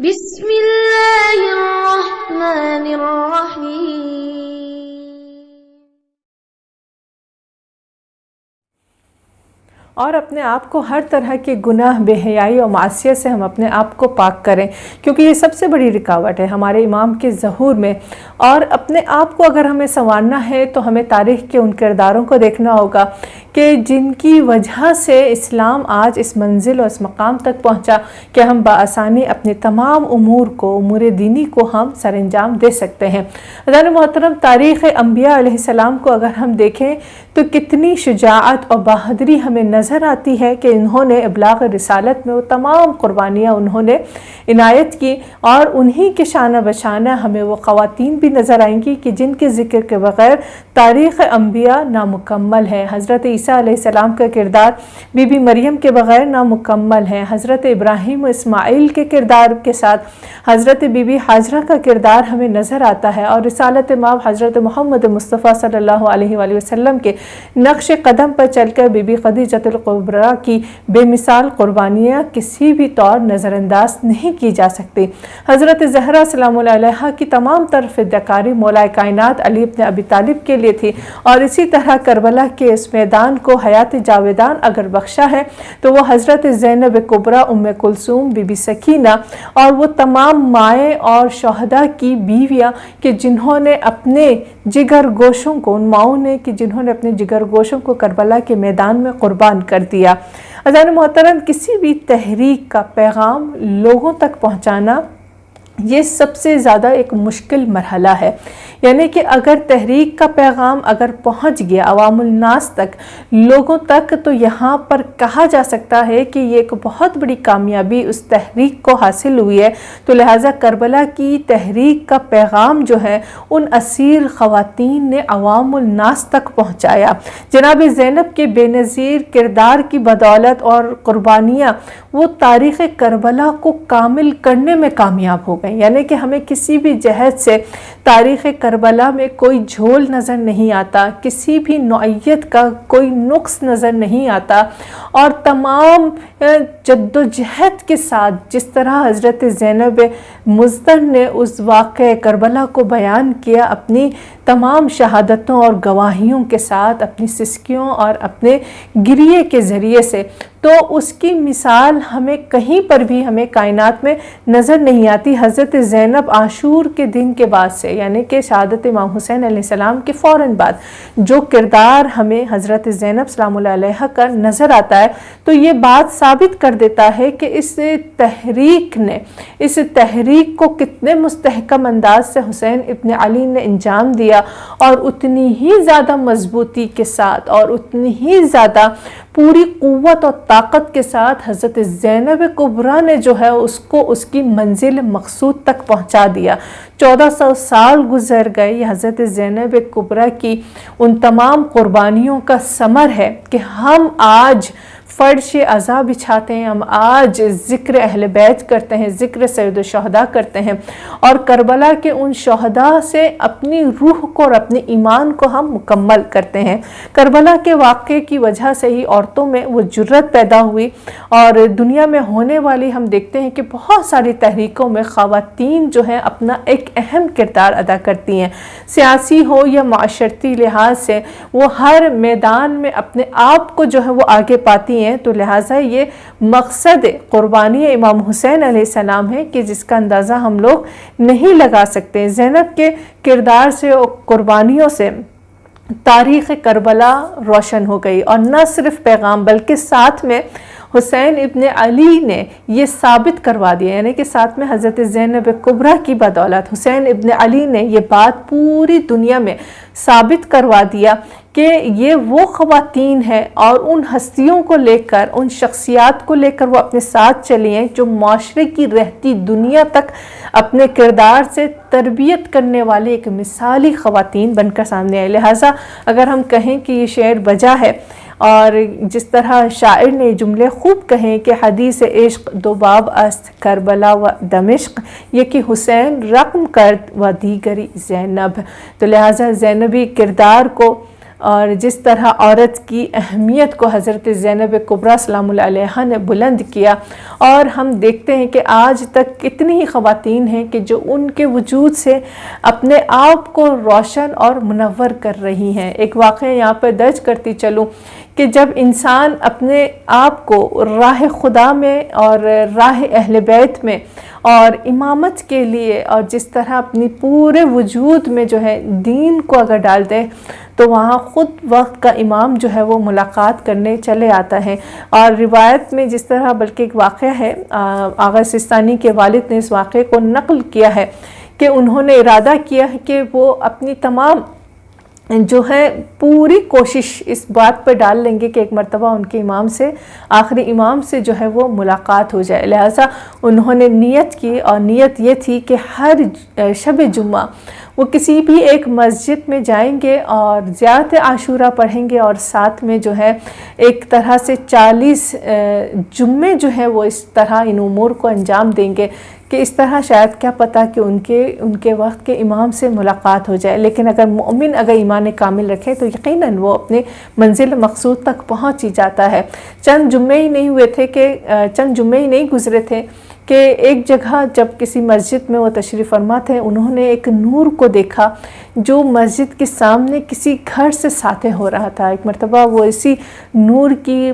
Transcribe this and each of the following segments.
بسم اللہ الرحمن الرحیم۔ اور اپنے آپ کو ہر طرح کے گناہ، بے حیائی اور معصیت سے ہم اپنے آپ کو پاک کریں، کیونکہ یہ سب سے بڑی رکاوٹ ہے ہمارے امام کے ظہور میں۔ اور اپنے آپ کو اگر ہمیں سنوارنا ہے تو ہمیں تاریخ کے ان کرداروں کو دیکھنا ہوگا کہ جن کی وجہ سے اسلام آج اس منزل اور اس مقام تک پہنچا کہ ہم بآسانی اپنے تمام امور کو، امور دینی کو ہم سر انجام دے سکتے ہیں۔ حضرات محترم، تاریخ انبیاء علیہ السلام کو اگر ہم دیکھیں تو کتنی شجاعت اور بہادری ہمیں نظر آتی ہے کہ انہوں نے ابلاغ رسالت میں وہ تمام قربانیاں انہوں نے عنایت کی، اور انہی کے شانہ بشانہ ہمیں وہ خواتین بھی نظر آئیں گی کہ جن کے ذکر کے بغیر تاریخ انبیاء نامکمل ہے۔ حضرت عیسیٰ علیہ السلام کا کردار بی بی مریم کے بغیر نامکمل ہے۔ حضرت ابراہیم و اسماعیل کے کردار کے ساتھ حضرت بی بی ہاجرہ کا کردار ہمیں نظر آتا ہے، اور رسالت مآب حضرت محمد مصطفیٰ صلی اللہ علیہ وآلہ وسلم کے نقش قدم پر چل کر بی بی خدیجہ الکبریٰ کی بے مثال قربانیاں کسی بھی طور نظر انداز نہیں کی جا سکتی۔ حضرت زہرا سلام اللہ علیہا کی تمام تر فداکاری مولا کائنات علی ابن ابی طالب کے لیے تھی، اور اسی طرح کربلا کے اس میدان کو حیات جاویدان اگر بخشا ہے تو وہ حضرت زینب کبریٰ، ام کلثوم، بی بی سکینہ اور وہ تمام مائیں اور شہداء کی بیویاں کہ جنہوں نے اپنے جگر گوشوں کو، ان ماؤں نے کہ جنہوں نے اپنے جگر گوشوں کو کربلا کے میدان میں قربان کر دیا۔ عزیزان محترم، کسی بھی تحریک کا پیغام لوگوں تک پہنچانا یہ سب سے زیادہ ایک مشکل مرحلہ ہے، یعنی کہ اگر تحریک کا پیغام اگر پہنچ گیا عوام الناس تک، لوگوں تک، تو یہاں پر کہا جا سکتا ہے کہ یہ ایک بہت بڑی کامیابی اس تحریک کو حاصل ہوئی ہے۔ تو لہٰذا کربلا کی تحریک کا پیغام جو ہے ان اسیر خواتین نے عوام الناس تک پہنچایا۔ جناب زینب کے بے نظیر کردار کی بدولت اور قربانیاں وہ تاریخ کربلا کو کامل کرنے میں کامیاب ہو گئے، یعنی کہ ہمیں کسی بھی جہت سے تاریخ کربلا میں کوئی جھول نظر نہیں آتا، کسی بھی نوعیت کا کوئی نقص نظر نہیں آتا، اور تمام جد و جہد کے ساتھ جس طرح حضرت زینب مزدر نے اس واقعہ کربلا کو بیان کیا اپنی تمام شہادتوں اور گواہیوں کے ساتھ، اپنی سسکیوں اور اپنے گریے کے ذریعے سے، تو اس کی مثال ہمیں کہیں پر بھی ہمیں کائنات میں نظر نہیں آتی۔ حضرت زینب عاشور کے دن کے بعد سے، یعنی کہ شہادت امام حسین علیہ السلام کے فوراً بعد جو کردار ہمیں حضرت زینب سلام اللہ علیہ کا نظر آتا ہے، تو یہ بات ثابت کر دیتا ہے کہ اس تحریک کو کتنے مستحکم انداز سے حسین ابن علی نے انجام دیا، اور اتنی ہی زیادہ مضبوطی کے ساتھ اور اتنی ہی زیادہ پوری قوت اور طاقت کے ساتھ حضرت زینب کبریٰ نے جو ہے اس کو اس کی منزل مقصود تک پہنچا دیا۔ 1400 سال گزر گئے، یہ حضرت زینب کبریٰ کی ان تمام قربانیوں کا ثمر ہے کہ ہم آج فرش عزا بچھاتے ہیں، ہم آج ذکر اہل بیت کرتے ہیں، ذکر سید الشہداء کرتے ہیں، اور کربلا کے ان شہداء سے اپنی روح کو اور اپنے ایمان کو ہم مکمل کرتے ہیں۔ کربلا کے واقعے کی وجہ سے ہی عورتوں میں وہ جرت پیدا ہوئی، اور دنیا میں ہونے والی ہم دیکھتے ہیں کہ بہت ساری تحریکوں میں خواتین جو ہیں اپنا ایک اہم کردار ادا کرتی ہیں، سیاسی ہو یا معاشرتی لحاظ سے، وہ ہر میدان میں اپنے آپ کو جو ہے وہ آگے پاتی ہیں۔ تو لہٰذا یہ مقصد قربانی امام حسین علیہ السلام ہے کہ جس کا اندازہ ہم لوگ نہیں لگا سکتے۔ زینب کے کردار سے اور قربانیوں سے تاریخ کربلا روشن ہو گئی، اور نہ صرف پیغام بلکہ ساتھ میں حسین ابن علی نے یہ ثابت کروا دیا، یعنی کہ ساتھ میں حضرت زینب کبریٰ کی بدولت حسین ابن علی نے یہ بات پوری دنیا میں ثابت کروا دیا کہ یہ وہ خواتین ہیں اور ان ہستیوں کو لے کر، ان شخصیات کو لے کر وہ اپنے ساتھ چلی ہیں جو معاشرے کی رہتی دنیا تک اپنے کردار سے تربیت کرنے والے ایک مثالی خواتین بن کر سامنے آئے۔ لہٰذا اگر ہم کہیں کہ یہ شعر بجا ہے، اور جس طرح شاعر نے جملے خوب کہیں کہ حدیث عشق دو باب است کربلا و دمشق، یہ کہ حسین رقم کرد و دیگری زینب، تو لہٰذا زینبی کردار کو اور جس طرح عورت کی اہمیت کو حضرت زینب کبریٰ سلام اللہ علیہا نے بلند کیا، اور ہم دیکھتے ہیں کہ آج تک کتنی ہی خواتین ہیں کہ جو ان کے وجود سے اپنے آپ کو روشن اور منور کر رہی ہیں۔ ایک واقعہ یہاں پر درج کرتی چلوں کہ جب انسان اپنے آپ کو راہ خدا میں اور راہ اہل بیت میں اور امامت کے لیے اور جس طرح اپنی پورے وجود میں جو ہے دین کو اگر ڈال دے تو وہاں خود وقت کا امام جو ہے وہ ملاقات کرنے چلے آتا ہے۔ اور روایت میں جس طرح بلکہ ایک واقعہ ہے، آغا سستانی کے والد نے اس واقعے کو نقل کیا ہے کہ انہوں نے ارادہ کیا ہے کہ وہ اپنی تمام جو ہے پوری کوشش اس بات پر ڈال لیں گے کہ ایک مرتبہ ان کے امام سے، آخری امام سے جو ہے وہ ملاقات ہو جائے۔ لہٰذا انہوں نے نیت کی، اور نیت یہ تھی کہ ہر شب جمعہ وہ کسی بھی ایک مسجد میں جائیں گے اور زیارت عاشورہ پڑھیں گے، اور ساتھ میں جو ہے ایک طرح سے 40 جمعے جو ہے وہ اس طرح ان امور کو انجام دیں گے کہ اس طرح شاید کیا پتہ کہ ان کے وقت کے امام سے ملاقات ہو جائے۔ لیکن اگر مومن اگر ایمان کامل رکھے تو یقیناً وہ اپنے منزل مقصود تک پہنچ ہی جاتا ہے۔ چند جمعے ہی نہیں گزرے تھے کہ ایک جگہ جب کسی مسجد میں وہ تشریف فرما تھے، انہوں نے ایک نور کو دیکھا جو مسجد کے سامنے کسی گھر سے ساطع ہو رہا تھا۔ ایک مرتبہ وہ اسی نور کی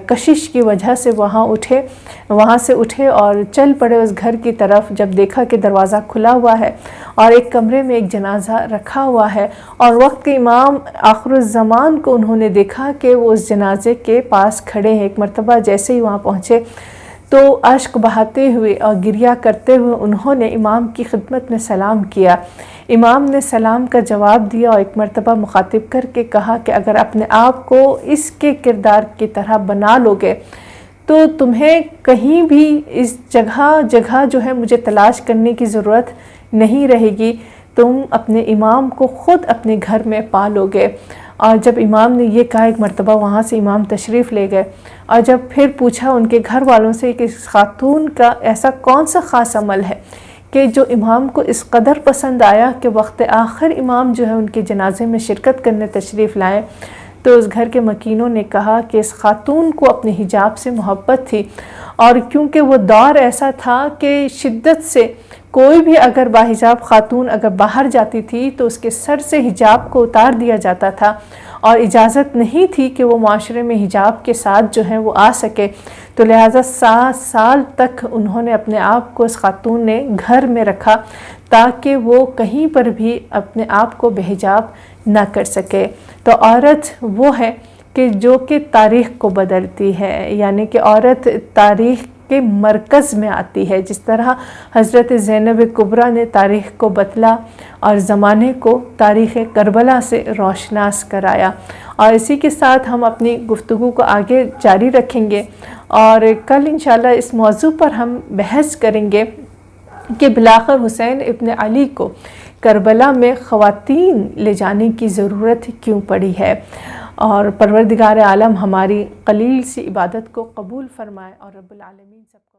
کشش کی وجہ سے وہاں سے اٹھے اور چل پڑے اس گھر کی طرف۔ جب دیکھا کہ دروازہ کھلا ہوا ہے اور ایک کمرے میں ایک جنازہ رکھا ہوا ہے، اور وقت کے امام آخر الزمان کو انہوں نے دیکھا کہ وہ اس جنازے کے پاس کھڑے ہیں۔ ایک مرتبہ جیسے ہی وہاں پہنچے تو اشک بہاتے ہوئے اور گریہ کرتے ہوئے انہوں نے امام کی خدمت میں سلام کیا۔ امام نے سلام کا جواب دیا اور ایک مرتبہ مخاطب کر کے کہا کہ اگر اپنے آپ کو اس کے کردار کی طرح بنا لوگے تو تمہیں کہیں بھی اس جگہ جو ہے مجھے تلاش کرنے کی ضرورت نہیں رہے گی، تم اپنے امام کو خود اپنے گھر میں پالو گے۔ اور جب امام نے یہ کہا، ایک مرتبہ وہاں سے امام تشریف لے گئے، اور جب پھر پوچھا ان کے گھر والوں سے کہ اس خاتون کا ایسا کون سا خاص عمل ہے کہ جو امام کو اس قدر پسند آیا کہ وقت آخر امام جو ہے ان کے جنازے میں شرکت کرنے تشریف لائے، تو اس گھر کے مکینوں نے کہا کہ اس خاتون کو اپنے حجاب سے محبت تھی، اور کیونکہ وہ دور ایسا تھا کہ شدت سے کوئی بھی اگر باحجاب خاتون اگر باہر جاتی تھی تو اس کے سر سے حجاب کو اتار دیا جاتا تھا، اور اجازت نہیں تھی کہ وہ معاشرے میں حجاب کے ساتھ جو ہے وہ آ سکے، تو لہٰذا 7 سال تک انہوں نے اپنے آپ کو اس خاتون نے گھر میں رکھا تاکہ وہ کہیں پر بھی اپنے آپ کو بے حجاب نہ کر سکے۔ تو عورت وہ ہے کہ جو کہ تاریخ کو بدلتی ہے، یعنی کہ عورت تاریخ کے مرکز میں آتی ہے، جس طرح حضرت زینب کبریٰ نے تاریخ کو بدلا اور زمانے کو تاریخ کربلا سے روشناس کرایا۔ اور اسی کے ساتھ ہم اپنی گفتگو کو آگے جاری رکھیں گے، اور کل انشاءاللہ اس موضوع پر ہم بحث کریں گے کہ بالآخر حسین ابن علی کو کربلا میں خواتین لے جانے کی ضرورت کیوں پڑی ہے، اور پروردگار عالم ہماری قلیل سی عبادت کو قبول فرمائے، اور رب العالمین سب کو